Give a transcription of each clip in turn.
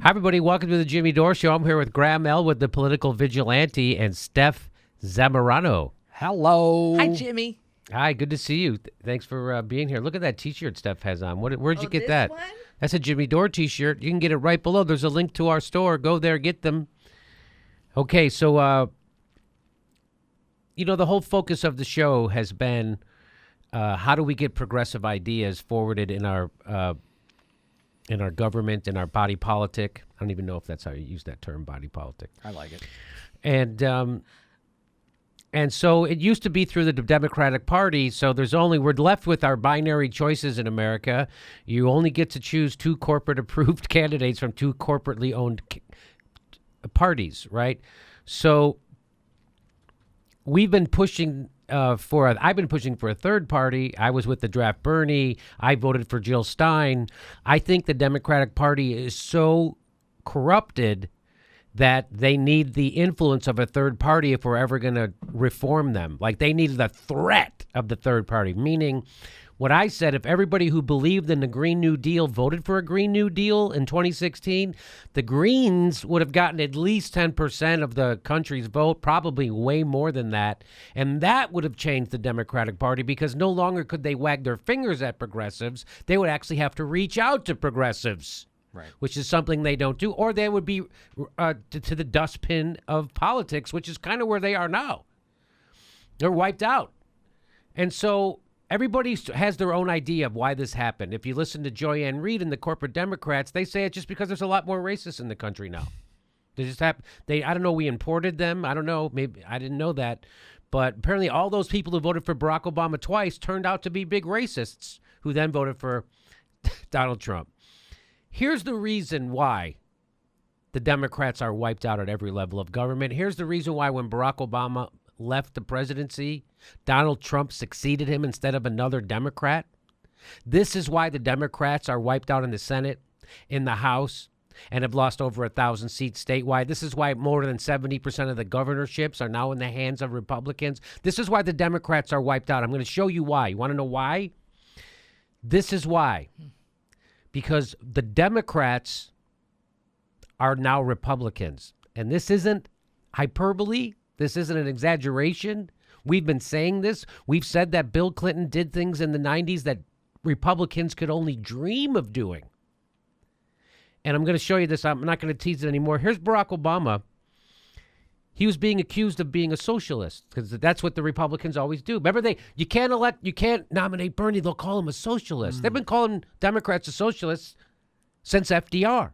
Hi, everybody. Welcome to the Jimmy Dore Show. I'm here with Graham L. with the Political Vigilante and Steph Zamorano. Hello. Hi, Jimmy. Hi, good to see you. Thanks for being here. Look at that T-shirt Steph has on. Where'd you get this that? one? That's a Jimmy Dore T-shirt. You can get it right below. There's a link to our store. Go there, get them. Okay, so, the whole focus of the show has been how do we get progressive ideas forwarded in our government, in our body politic. I don't even know if that's how you use that term, body politic. I like it. And so it used to be through the Democratic Party. So we're left with our binary choices in America. You only get to choose two corporate approved candidates from two corporately owned parties, right? So we've been pushing I've been pushing for a third party. I was with the draft Bernie. I voted for Jill Stein. I think the Democratic Party is so corrupted that they need the influence of a third party if we're ever going to reform them. Like, they need the threat of the third party, meaning what I said, if everybody who believed in the Green New Deal voted for a Green New Deal in 2016, the Greens would have gotten at least 10% of the country's vote, probably way more than that. And that would have changed the Democratic Party, because no longer could they wag their fingers at progressives. They would actually have to reach out to progressives, Right. which is something they don't do. Or they would be to the dustbin of politics, which is kind of where they are now. They're wiped out. And so everybody has their own idea of why this happened. If you listen to Joyanne Reid and the corporate Democrats, they say it's just because there's a lot more racists in the country now. They just have, I don't know, we imported them. I don't know. Maybe I didn't know that. But apparently all those people who voted for Barack Obama twice turned out to be big racists who then voted for Donald Trump. Here's the reason why the Democrats are wiped out at every level of government. Here's the reason why when Barack Obama left the presidency, Donald Trump succeeded him instead of another Democrat. This is why the Democrats are wiped out in the Senate, in the House, and have lost over 1,000 seats statewide. This is why more than 70% of the governorships are now in the hands of Republicans. This is why the Democrats are wiped out. I'm going to show you why. You want to know why? This is why. Because the Democrats are now Republicans. And this isn't hyperbole. This isn't an exaggeration. We've been saying this. We've said that Bill Clinton did things in the 90s that Republicans could only dream of doing. And I'm going to show you this. I'm not going to tease it anymore. Here's Barack Obama. He was being accused of being a socialist, because that's what the Republicans always do. Remember, you can't nominate Bernie. They'll call him a socialist. They've been calling Democrats a socialists since FDR.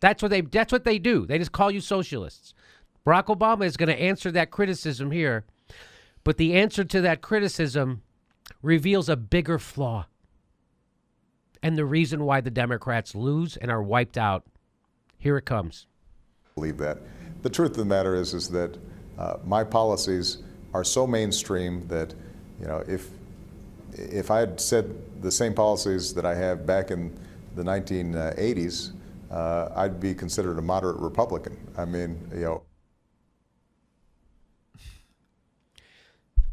That's what they do. They just call you socialists. Barack Obama is going to answer that criticism here, but the answer to that criticism reveals a bigger flaw and the reason why the Democrats lose and are wiped out. Here it comes. Believe that. The truth of the matter is that my policies are so mainstream that, if I had said the same policies that I have back in the 1980s, I'd be considered a moderate Republican. I mean,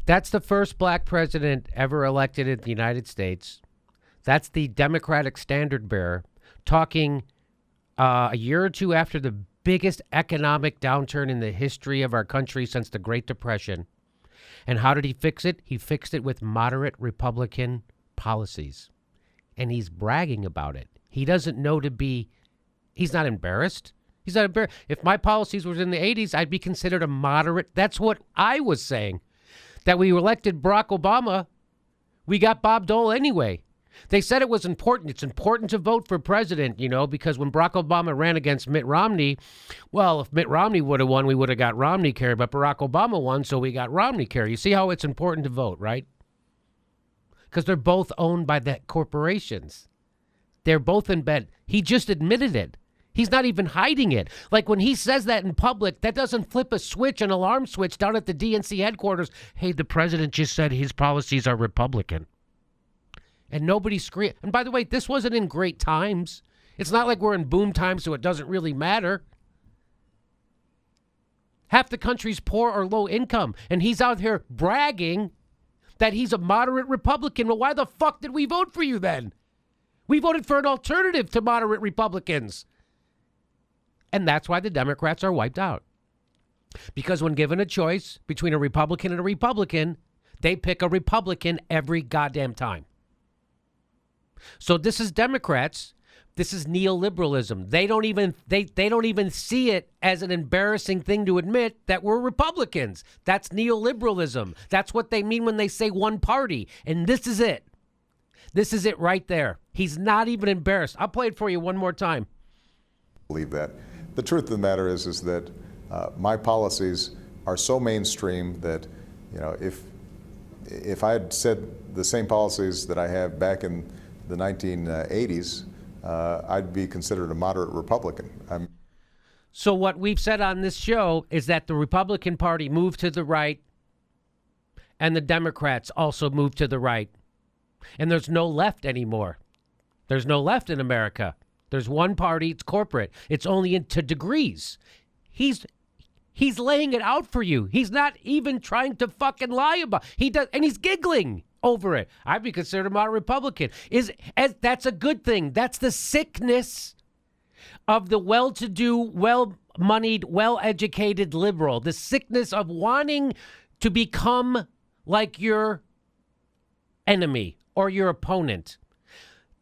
That's the first black president ever elected in the United States. That's the Democratic standard bearer talking a year or two after the biggest economic downturn in the history of our country since the Great Depression. And how did he fix it? He fixed it with moderate Republican policies. And he's bragging about it. He doesn't know he's not embarrassed. He's not embarrassed. If my policies were in the 80s, I'd be considered a moderate. That's what I was saying. That we elected Barack Obama, we got Bob Dole anyway. They said it was important. It's important to vote for president, because when Barack Obama ran against Mitt Romney, well, if Mitt Romney would have won, we would have got Romney care, but Barack Obama won, so we got Romney care. You see how it's important to vote, right? Because they're both owned by the corporations. They're both in bed. He just admitted it. He's not even hiding it. Like, when he says that in public, that doesn't flip a switch, an alarm switch down at the DNC headquarters. Hey, the president just said his policies are Republican. And nobody screamed. And by the way, this wasn't in great times. It's not like we're in boom times, so it doesn't really matter. Half the country's poor or low income, and he's out here bragging that he's a moderate Republican. Well, why the fuck did we vote for you then? We voted for an alternative to moderate Republicans. And that's why the Democrats are wiped out. Because when given a choice between a Republican and a Republican, they pick a Republican every goddamn time. So this is Democrats. This is neoliberalism. They don't even see it as an embarrassing thing to admit that we're Republicans. That's neoliberalism. That's what they mean when they say one party. And this is it. This is it right there. He's not even embarrassed. I'll play it for you one more time. Believe that. The truth of the matter is that my policies are so mainstream that, you know, if I had said the same policies that I have back in the 1980s, I'd be considered a moderate Republican. So what we've said on this show is that the Republican Party moved to the right and the Democrats also moved to the right. And there's no left anymore. There's no left in America. There's one party, it's corporate. It's only into degrees. He's laying it out for you. He's not even trying to fucking lie about it. He does, and he's giggling over it. I'd be considered a moderate Republican. That's a good thing. That's the sickness of the well-to-do, well-moneyed, well-educated liberal. The sickness of wanting to become like your enemy or your opponent.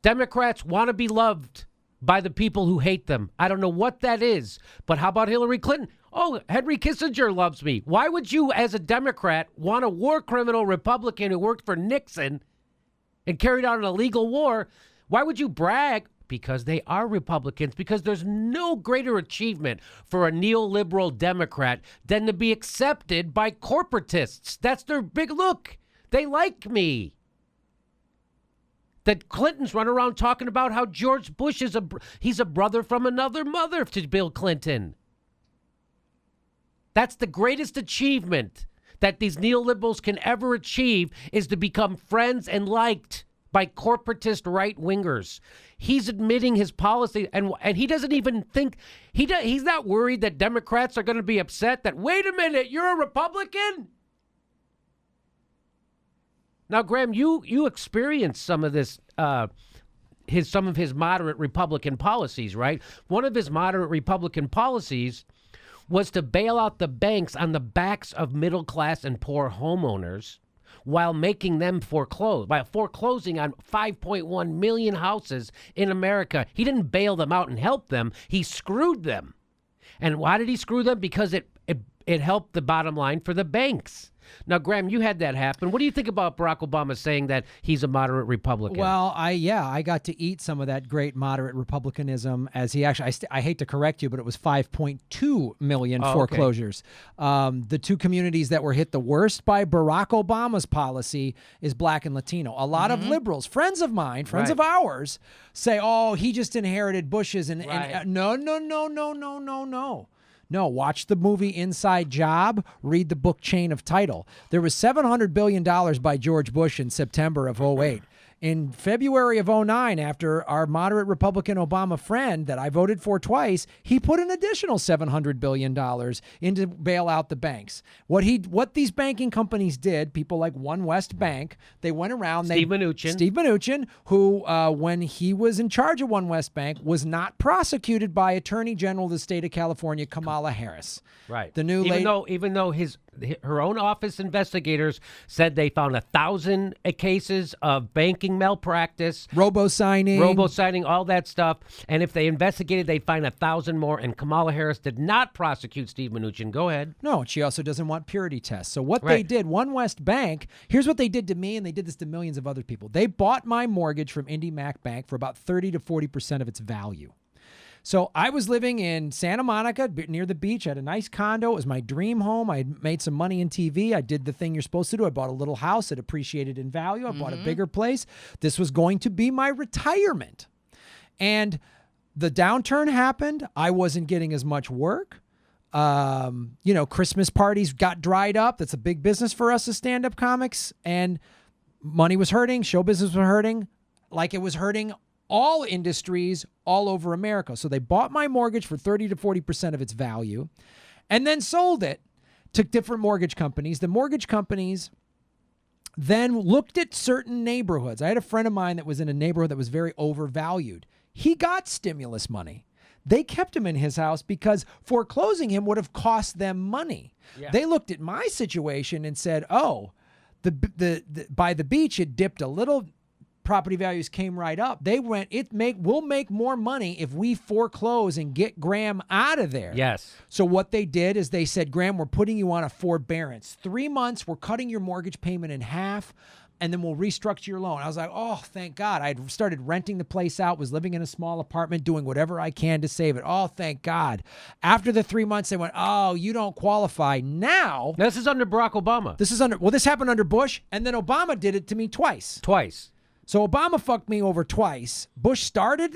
Democrats want to be loved by the people who hate them. I don't know what that is, but how about Hillary Clinton? Oh, Henry Kissinger loves me. Why would you, as a Democrat, want a war criminal Republican who worked for Nixon and carried out an illegal war? Why would you brag? Because they are Republicans, because there's no greater achievement for a neoliberal Democrat than to be accepted by corporatists. That's their big look. They like me. That Clintons run around talking about how George Bush is he's a brother from another mother to Bill Clinton. That's the greatest achievement that these neoliberals can ever achieve, is to become friends and liked by corporatist right-wingers. He's admitting his policy, and he doesn't even think, he's not worried that Democrats are going to be upset that, wait a minute, you're a Republican? Now, Graham, you experienced some of this, some of his moderate Republican policies, right? One of his moderate Republican policies was to bail out the banks on the backs of middle class and poor homeowners while making them foreclose, by foreclosing on 5.1 million houses in America. He didn't bail them out and help them. He screwed them. And why did he screw them? Because it helped the bottom line for the banks. Now, Graham, you had that happen. What do you think about Barack Obama saying that he's a moderate Republican? Well, I got to eat some of that great moderate Republicanism, as he actually, I hate to correct you, but it was 5.2 million foreclosures. Okay. The two communities that were hit the worst by Barack Obama's policy is Black and Latino. A lot of liberals, friends of mine, friends of ours, say, oh, he just inherited Bush's. And no. No, watch the movie Inside Job, read the book Chain of Title. There was $700 billion by George Bush in September of 2008. In February of 2009, after our moderate Republican Obama friend that I voted for twice, he put an additional $700 billion in to bail out the banks. What these banking companies did, people like One West Bank, they went around. Steve Mnuchin, who, when he was in charge of One West Bank, was not prosecuted by Attorney General of the state of California, Kamala Harris. Right. The new even though her own office investigators said they found 1,000 cases of banking malpractice, robo-signing, all that stuff. And if they investigated, they'd find 1,000 more. And Kamala Harris did not prosecute Steve Mnuchin. Go ahead. No, she also doesn't want purity tests. So what they did, One West Bank, here's what they did to me, and they did this to millions of other people. They bought my mortgage from IndyMac Bank for about 30 to 40% of its value. So I was living in Santa Monica near the beach. I had a nice condo. It was my dream home. I had made some money in TV. I did the thing you're supposed to do. I bought a little house. It appreciated in value. I bought a bigger place. This was going to be my retirement. And the downturn happened. I wasn't getting as much work. Christmas parties got dried up. That's a big business for us as stand-up comics. And money was hurting. Show business was hurting. Like it was hurting all industries all over America. So they bought my mortgage for 30 to 40% of its value and then sold it to different mortgage companies. The mortgage companies then looked at certain neighborhoods. I had a friend of mine that was in a neighborhood that was very overvalued. He got stimulus money. They kept him in his house because foreclosing him would have cost them money. Yeah. They looked at my situation and said, oh, the by the beach, it dipped a little. Property values came right up. They went, we'll make more money if we foreclose and get Graham out of there. Yes. So what they did is they said, Graham, we're putting you on a forbearance. 3 months, we're cutting your mortgage payment in half, and then we'll restructure your loan. I was like, oh, thank God. I'd started renting the place out, was living in a small apartment, doing whatever I can to save it. Oh, thank God. After the 3 months, they went, oh, you don't qualify. Now, This is under Barack Obama. this happened under Bush, and then Obama did it to me twice. So Obama fucked me over twice. Bush started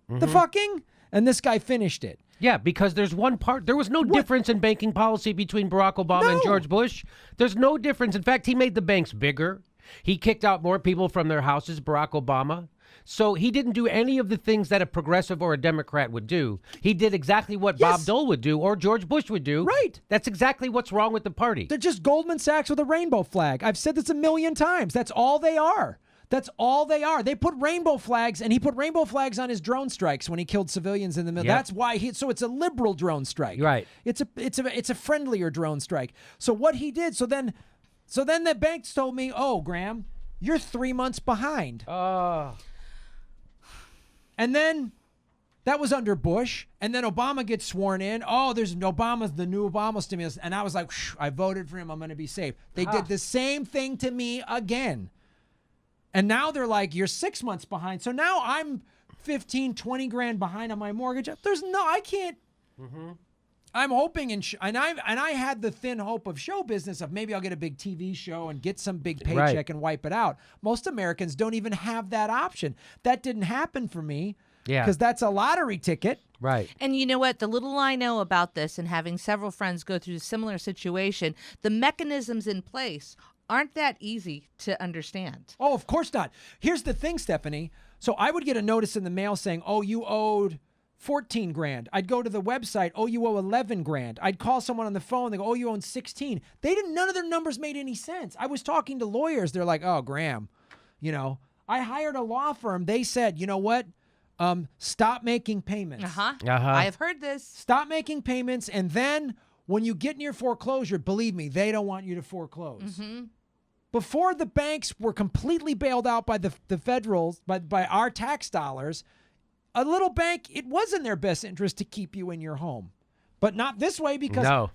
the fucking, and this guy finished it. Yeah, because there's one part. There was no difference in banking policy between Barack Obama and George Bush. There's no difference. In fact, he made the banks bigger. He kicked out more people from their houses, Barack Obama. So he didn't do any of the things that a progressive or a Democrat would do. He did exactly what Bob Dole would do or George Bush would do. Right. That's exactly what's wrong with the party. They're just Goldman Sachs with a rainbow flag. I've said this a million times. That's all they are. That's all they are. They put rainbow flags, and he put rainbow flags on his drone strikes when he killed civilians in the middle. Yep. That's why so it's a liberal drone strike. Right. It's a friendlier drone strike. So what he did, so then the banks told me, oh, Graham, you're 3 months behind. And then that was under Bush, and then Obama gets sworn in. Oh, there's the new Obama stimulus. And I was like, I voted for him. I'm going to be safe. They did the same thing to me again. And now they're like, you're 6 months behind. So now I'm 15, 20 grand behind on my mortgage. I can't. I'm hoping, and I had the thin hope of show business of maybe I'll get a big TV show and get some big paycheck and wipe it out. Most Americans don't even have that option. That didn't happen for me. Yeah. Because that's a lottery ticket. Right. And you know what? The little I know about this and having several friends go through a similar situation, the mechanisms in place aren't that easy to understand. Oh, of course not. Here's the thing, Stephanie. So I would get a notice in the mail saying, oh, you owed 14 grand. I'd go to the website, oh, you owe 11 grand. I'd call someone on the phone, they go, oh, you owe 16. None of their numbers made any sense. I was talking to lawyers. They're like, oh, Graham, I hired a law firm. They said, you know what? Stop making payments. I have heard this. Stop making payments. And then when you get near foreclosure, believe me, they don't want you to foreclose. Before the banks were completely bailed out by the federals, by our tax dollars, a little bank, it was in their best interest to keep you in your home. But not this way, because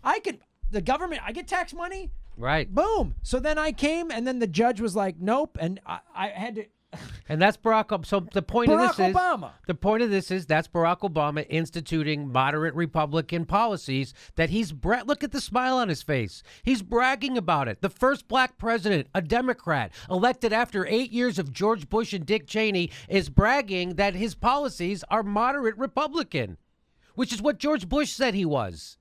the government, I get tax money. Right. Boom. So then I came, and then the judge was like, nope. And I had to. And that's Barack Obama. So the point of this Obama. The point of this is that's Barack Obama instituting moderate Republican policies that look at the smile on his face. He's bragging about it. The first black president, a Democrat, elected after 8 years of George Bush and Dick Cheney, is bragging that his policies are moderate Republican, which is what George Bush said he was.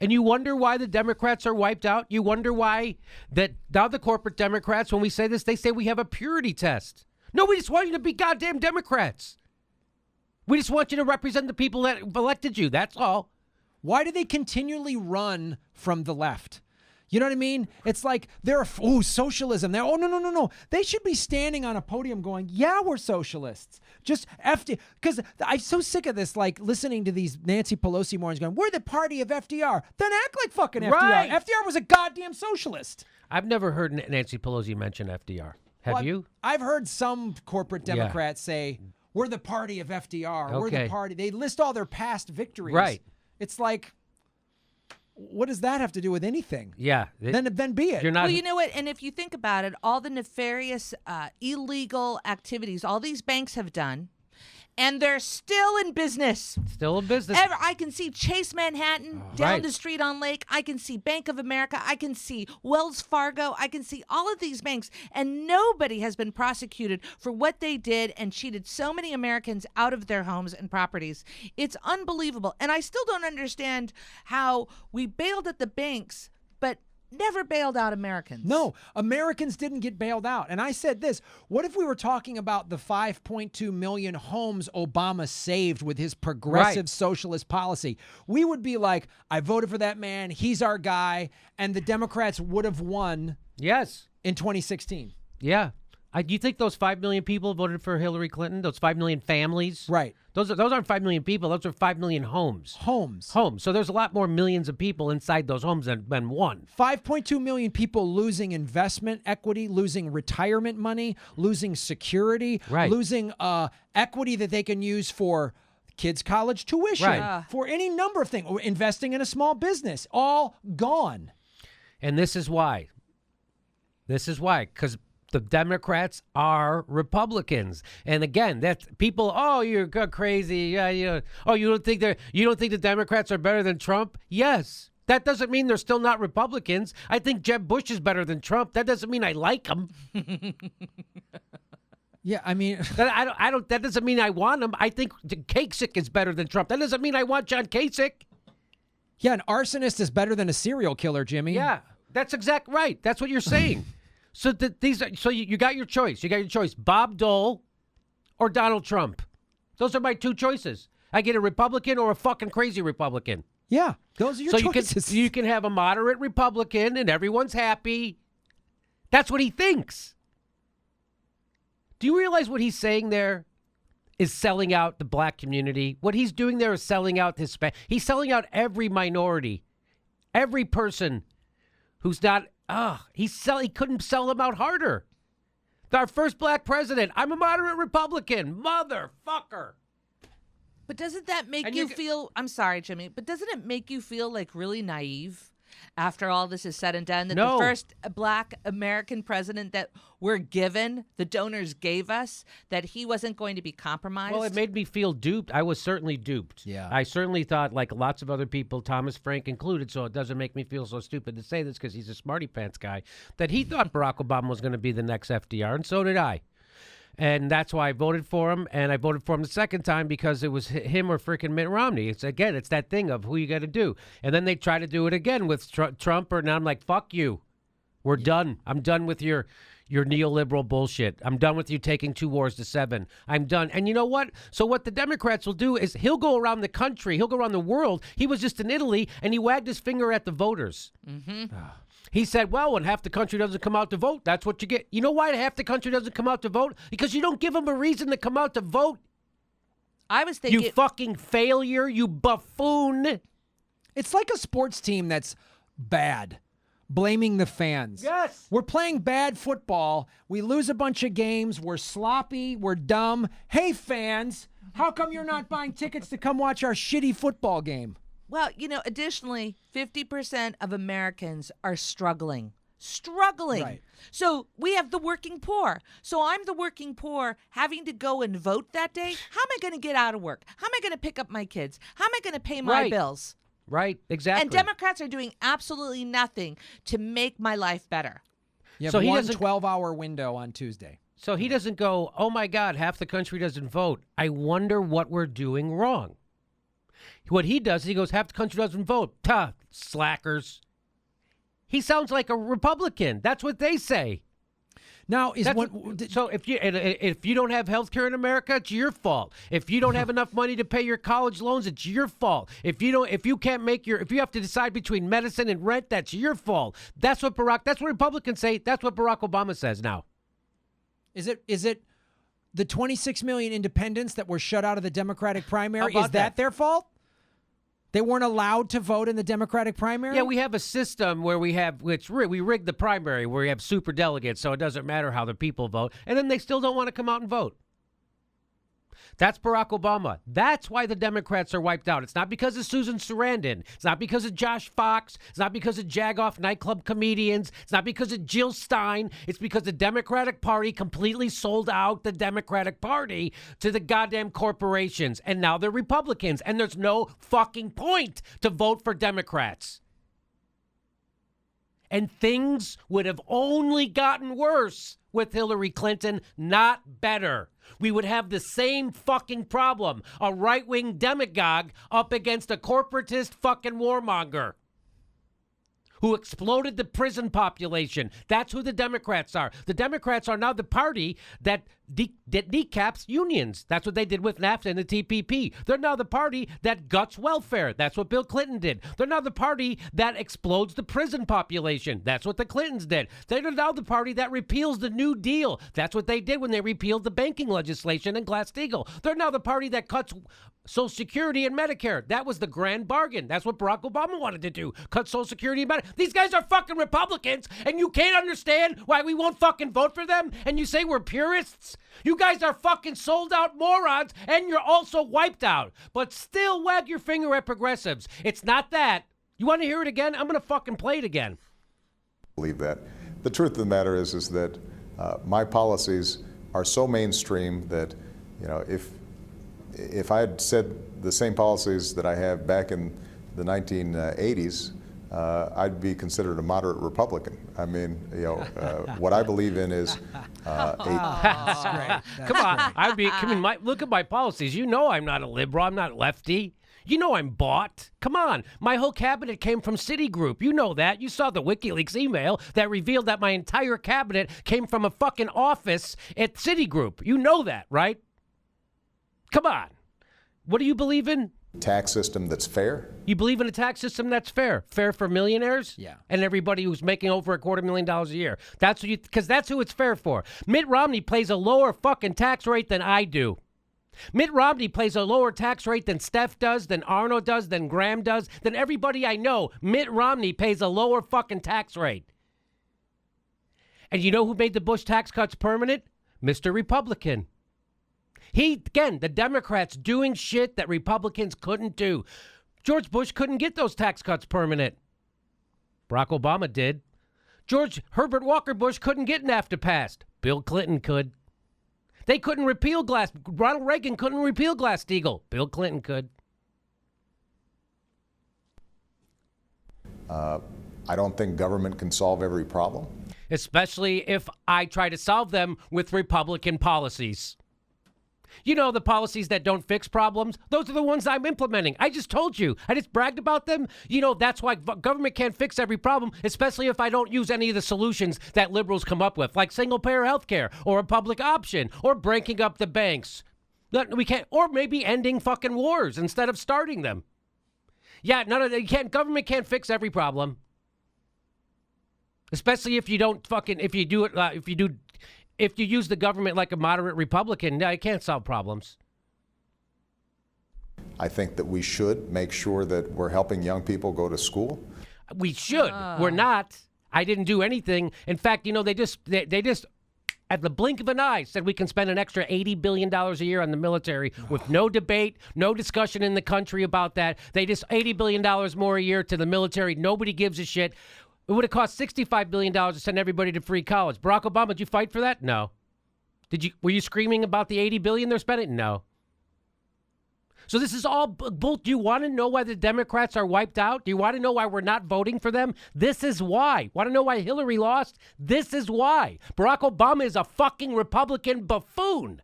And you wonder why the Democrats are wiped out? You wonder why that now the corporate Democrats, when we say this, they say we have a purity test. No, we just want you to be goddamn Democrats. We just want you to represent the people that elected you. That's all. Why do they continually run from the left? You know what I mean? It's like they're, socialism. They're, no. They should be standing on a podium going, yeah, we're socialists. Just FD, because I'm so sick of this, like listening to these Nancy Pelosi morons going, we're the party of FDR. Then act like fucking FDR. Right. FDR was a goddamn socialist. I've never heard Nancy Pelosi mention FDR. Have you? I've heard some corporate Democrats say, we're the party of FDR. Okay. We're the party. They list all their past victories. Right. It's like, what does that have to do with anything? Yeah. Then be it. You're not. Well, you know what? And if you think about it, all the nefarious, illegal activities all these banks have done, and they're still in business. Still in business. I can see Chase Manhattan down the street on Lake. I can see Bank of America. I can see Wells Fargo. I can see all of these banks, and nobody has been prosecuted for what they did and cheated so many Americans out of their homes and properties. It's unbelievable. And I still don't understand how we bailed at the banks, but never bailed out Americans. No, Americans didn't get bailed out. And I said this, what if we were talking about the 5.2 million homes Obama saved with his progressive socialist policy? We would be like, I voted for that man. He's our guy. And the Democrats would have won Yes. in 2016. Yeah. Do you think those 5 million people voted for Hillary Clinton? Those 5 million families? Right. Those aren't 5 million people. Those are 5 million homes. Homes. So there's a lot more millions of people inside those homes than one. 5.2 million people losing investment equity, losing retirement money, losing security, Right. losing equity that they can use for kids' college tuition, Right. for any number of things, or investing in a small business, all gone. And this is why. Because the Democrats are Republicans. And again, that's people, oh, you're crazy. Yeah, yeah. Oh, you don't think the Democrats are better than Trump? Yes. That doesn't mean they're still not Republicans. I think Jeb Bush is better than Trump. That doesn't mean I like him. Yeah, I mean, That doesn't mean I want him. I think Kasich is better than Trump. That doesn't mean I want John Kasich. yeah, an arsonist is better than a serial killer, Jimmy. Yeah, that's exact right. That's what you're saying. So you got your choice. You got your choice: Bob Dole or Donald Trump. Those are my two choices. I get a Republican or a fucking crazy Republican. Yeah, those are your choices. You can have a moderate Republican and everyone's happy. That's what he thinks. Do you realize what he's saying there is selling out the black community? What he's doing there is selling out he's selling out every minority, every person who's not. He couldn't sell them out harder. Our first black president. I'm a moderate Republican, motherfucker. But doesn't that make And you you g- feel, I'm sorry, Jimmy, but doesn't it make you feel like really naive after all this is said and done? That No. the first black American president that we're given, the donors gave us, that he wasn't going to be compromised? Well, it made me feel duped. I was certainly duped. Yeah. I certainly thought, like lots of other people, Thomas Frank included, so it doesn't make me feel so stupid to say this because he's a smarty pants guy, that he thought Barack Obama was going to be the next FDR, and so did I. And that's why I voted for him, and I voted for him the second time because it was him or freaking Mitt Romney. It's that thing of who you got to do. And then they try to do it again with Trump, and I'm like, fuck you. We're done. I'm done with your neoliberal bullshit. I'm done with you taking 2 wars to 7. I'm done. And you know what? So what the Democrats will do is he'll go around the country. He'll go around the world. He was just in Italy, and he wagged his finger at the voters. Mm-hmm. He said, well, when half the country doesn't come out to vote, that's what you get. You know why half the country doesn't come out to vote? Because you don't give them a reason to come out to vote. I was thinking, You fucking failure, you buffoon. It's like a sports team that's bad, blaming the fans. Yes. We're playing bad football. We lose a bunch of games. We're sloppy. We're dumb. Hey, fans, how come you're not buying tickets to come watch our shitty football game? well, additionally, 50% of Americans are struggling. Right. So we have the working poor. So I'm the working poor having to go and vote that day. How am I going to get out of work? How am I going to pick up my kids? How am I going to pay my Right. bills? Right, exactly. And Democrats are doing absolutely nothing to make my life better. You have So he one doesn't- 12-hour window on Tuesday. So he doesn't go, oh my God, half the country doesn't vote. I wonder what we're doing wrong. What he does is he goes, half the country doesn't vote. Tuh, slackers. He sounds like a Republican. That's what they say. Now, is That's one what- so if you don't have health care in America, it's your fault. If you don't have enough money to pay your college loans, it's your fault. If you have to decide between medicine and rent, that's your fault. That's what Republicans say. That's what Barack Obama says now. is it the 26 million independents that were shut out of the Democratic primary? How about Is that that? their fault? They weren't allowed to vote in the Democratic primary? Yeah, we have a system where we rigged the primary where we have super delegates, so it doesn't matter how the people vote, and then they still don't want to come out and vote. That's Barack Obama. That's why the Democrats are wiped out. It's not because of Susan Sarandon. It's not because of Josh Fox. It's not because of Jagoff nightclub comedians. It's not because of Jill Stein. It's because the Democratic Party completely sold out the Democratic Party to the goddamn corporations. And now they're Republicans. And there's no fucking point to vote for Democrats. And things would have only gotten worse with Hillary Clinton, not better. We would have the same fucking problem. A right-wing demagogue up against a corporatist fucking warmonger. who exploded the prison population. That's who the Democrats are. The Democrats are now the party that kneecaps unions. That's what they did with NAFTA and the TPP. They're now the party that guts welfare. That's what Bill Clinton did. They're now the party that explodes the prison population. That's what the Clintons did. They're now the party that repeals the New Deal. That's what they did when they repealed the banking legislation and Glass-Steagall. They're now the party that cuts Social Security and Medicare. That was the grand bargain. That's what Barack Obama wanted to do. Cut Social Security and Medicare. These guys are fucking Republicans, and you can't understand why we won't fucking vote for them, and you say we're purists? You guys are fucking sold out morons, and you're also wiped out. But still wag your finger at progressives. It's not that. You want to hear it again? I'm going to fucking play it again. Believe that. The truth of the matter is that my policies are so mainstream that, you know, if I had said the same policies that I have back in the 1980s, I'd be considered a moderate Republican. I mean, you know, what I believe in is That's great. Come on, look at my policies. You know I'm not a liberal. I'm not lefty. You know I'm bought. Come on. My whole cabinet came from Citigroup. You know that. You saw the WikiLeaks email that revealed that my entire cabinet came from a fucking office at Citigroup. You know that, right? Come on. What do you believe in? tax system that's fair. You believe in a tax system that's fair? Fair for millionaires? Yeah. And everybody who's making over $250,000 a year. That's what because that's who it's fair for. Mitt Romney pays a lower fucking tax rate than I do. Mitt Romney pays a lower tax rate than Steph does, than Arno does, than Graham does, than everybody I know. Mitt Romney pays a lower fucking tax rate. And you know who made the Bush tax cuts permanent? Mr. Republican. Again, the Democrats doing shit that Republicans couldn't do. George Bush couldn't get those tax cuts permanent. Barack Obama did. Herbert Walker Bush couldn't get NAFTA passed. Bill Clinton could. They couldn't repeal Ronald Reagan couldn't repeal Glass-Steagall. Bill Clinton could. I don't think government can solve every problem. Especially if I try to solve them with Republican policies. You know, the policies that don't fix problems, those are the ones I'm implementing. I just told you. I just bragged about them. You know, that's why government can't fix every problem, especially if I don't use any of the solutions that liberals come up with, like single-payer health care or a public option or breaking up the banks. We can't, or maybe ending fucking wars instead of starting them. Yeah, none of that. Government can't fix every problem. Especially if you don't fucking, if you use the government like a moderate Republican, no, you can't solve problems. I think that we should make sure that we're helping young people go to school. We should. We're not. I didn't do anything. In fact, you know, they just at the blink of an eye said we can spend an extra $80 billion a year on the military with no debate, no discussion in the country about that. They just $80 billion more a year to the military. Nobody gives a shit. It would have cost $65 billion to send everybody to free college. Barack Obama, did you fight for that? No. Were you screaming about the $80 billion they're spending? No. So this is all bull. Do you want to know why the Democrats are wiped out? Do you want to know why we're not voting for them? This is why. Want to know why Hillary lost? This is why. Barack Obama is a fucking Republican buffoon.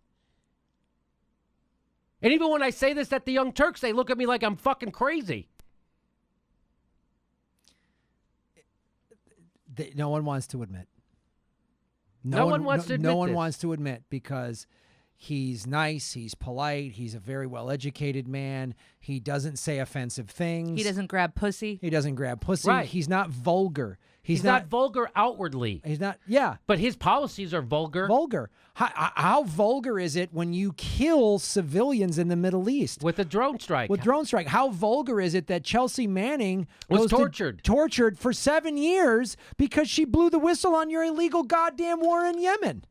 And even when I say this at the Young Turks, they look at me like I'm fucking crazy. No one wants to admit. No one wants to admit No one this. wants to admit because he's nice, he's polite, he's a very well-educated man. He doesn't say offensive things. He doesn't grab pussy. He doesn't grab pussy. Right. He's not vulgar. He's not vulgar outwardly. He's not. Yeah. But his policies are vulgar. Vulgar. How vulgar is it when you kill civilians in the Middle East? With a drone strike. With drone strike. How vulgar is it that Chelsea Manning Was goes tortured. tortured for 7 years because she blew the whistle on your illegal goddamn war in Yemen?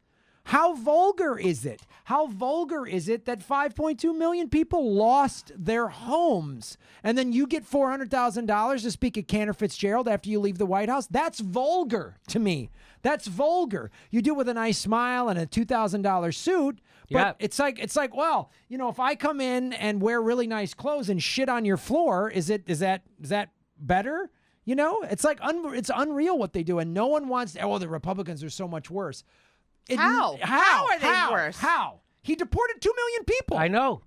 How vulgar is it? How vulgar is it that 5.2 million people lost their homes and then you get $400,000 to speak at Cantor Fitzgerald after you leave the White House? That's vulgar to me. That's vulgar. You do it with a nice smile and a $2,000 suit, but Yeah. it's like, well, you know, if I come in and wear really nice clothes and shit on your floor, is that better? You know, it's like it's unreal what they do, and no one wants. Oh, the Republicans are so much worse. How? How are they worse? How? He deported 2 million people. I know.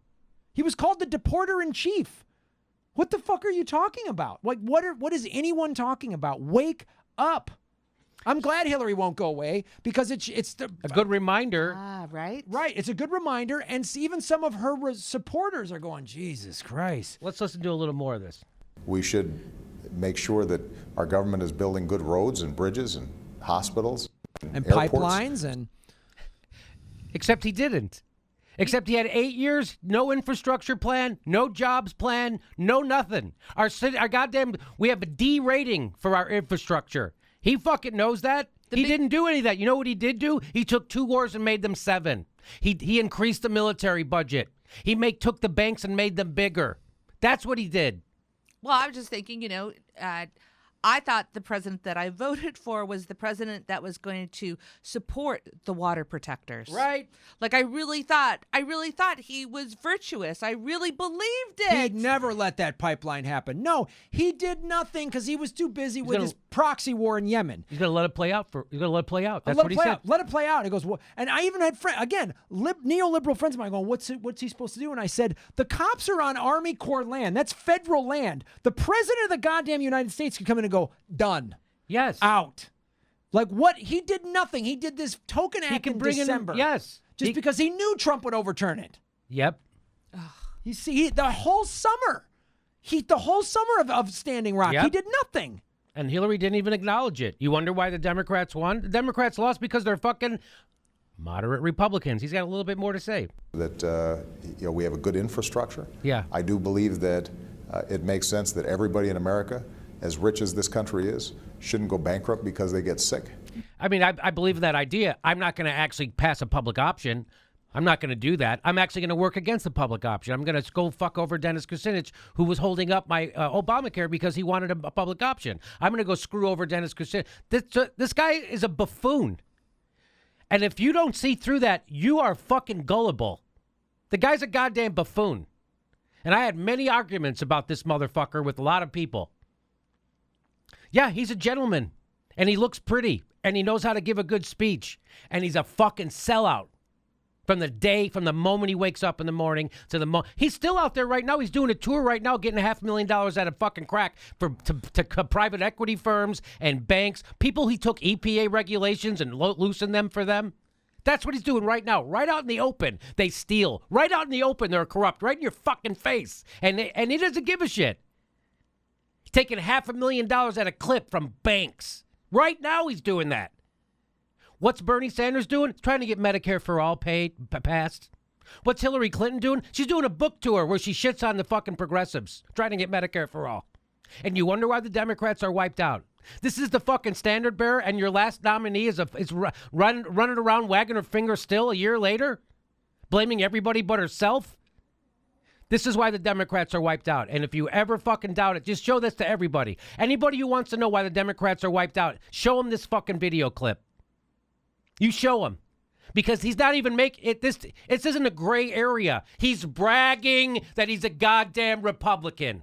He was called the deporter in chief. What the fuck are you talking about? Like, what is anyone talking about? Wake up. I'm glad Hillary won't go away because it's a good reminder. Right? Right. It's a good reminder. And even some of her supporters are going, Jesus Christ. Let's listen to a little more of this. We should make sure that our government is building good roads and bridges and hospitals And airports. pipelines and... Except he didn't. Except he had 8 years, no infrastructure plan, no jobs plan, no nothing. Our goddamn, we have a D rating for our infrastructure. He fucking knows that. He didn't do any of that. You know what he did do? He took 2 wars and made them 7. He increased the military budget. He took the banks and made them bigger. That's what he did. Well, I was just thinking, I thought the president that I voted for was the president that was going to support the water protectors. Right. Like I really thought he was virtuous. I really believed it. He'd never let that pipeline happen. No, he did nothing because he was too busy with his proxy war in Yemen. He's gonna let it play out. That's what he said. Let it play out. He goes, well, and I even had neoliberal friends of mine going, what's he supposed to do? And I said, the cops are on Army Corps land. That's federal land. The president of the goddamn United States can come in and go, done. Yes. Out. Like what? He did nothing. He did this token act in December. Yes. Just because he knew Trump would overturn it. Yep. You see, the whole summer of Standing Rock, Yep. he did nothing. And Hillary didn't even acknowledge it. You wonder why the Democrats won? The Democrats lost because they're fucking moderate Republicans. He's got a little bit more to say. That we have a good infrastructure. Yeah. I do believe that it makes sense that everybody in America, as rich as this country is, shouldn't go bankrupt because they get sick. I mean, I believe in that idea. I'm not going to actually pass a public option. I'm not going to do that. I'm actually going to work against the public option. I'm going to go fuck over Dennis Kucinich, who was holding up my Obamacare because he wanted a public option. I'm going to go screw over Dennis Kucinich. This guy is a buffoon. And if you don't see through that, you are fucking gullible. The guy's a goddamn buffoon. And I had many arguments about this motherfucker with a lot of people. Yeah, he's a gentleman. And he looks pretty. And he knows how to give a good speech. And he's a fucking sellout. From the moment he wakes up in the morning to the moment. He's still out there right now. He's doing a tour right now, getting $500,000 out of fucking crack to private equity firms and banks. People he took EPA regulations and loosened them for them. That's what he's doing right now. Right out in the open, they steal. Right out in the open, they're corrupt. Right in your fucking face. And he doesn't give a shit. He's taking $500,000 at a clip from banks. Right now he's doing that. What's Bernie Sanders doing? He's trying to get Medicare for all passed. What's Hillary Clinton doing? She's doing a book tour where she shits on the fucking progressives, trying to get Medicare for all. And you wonder why the Democrats are wiped out. This is the fucking standard bearer, and your last nominee is running around wagging her finger still a year later, blaming everybody but herself. This is why the Democrats are wiped out. And if you ever fucking doubt it, just show this to everybody. Anybody who wants to know why the Democrats are wiped out, show them this fucking video clip. You show him. Because he's not even making it. This isn't a gray area. He's bragging that he's a goddamn Republican.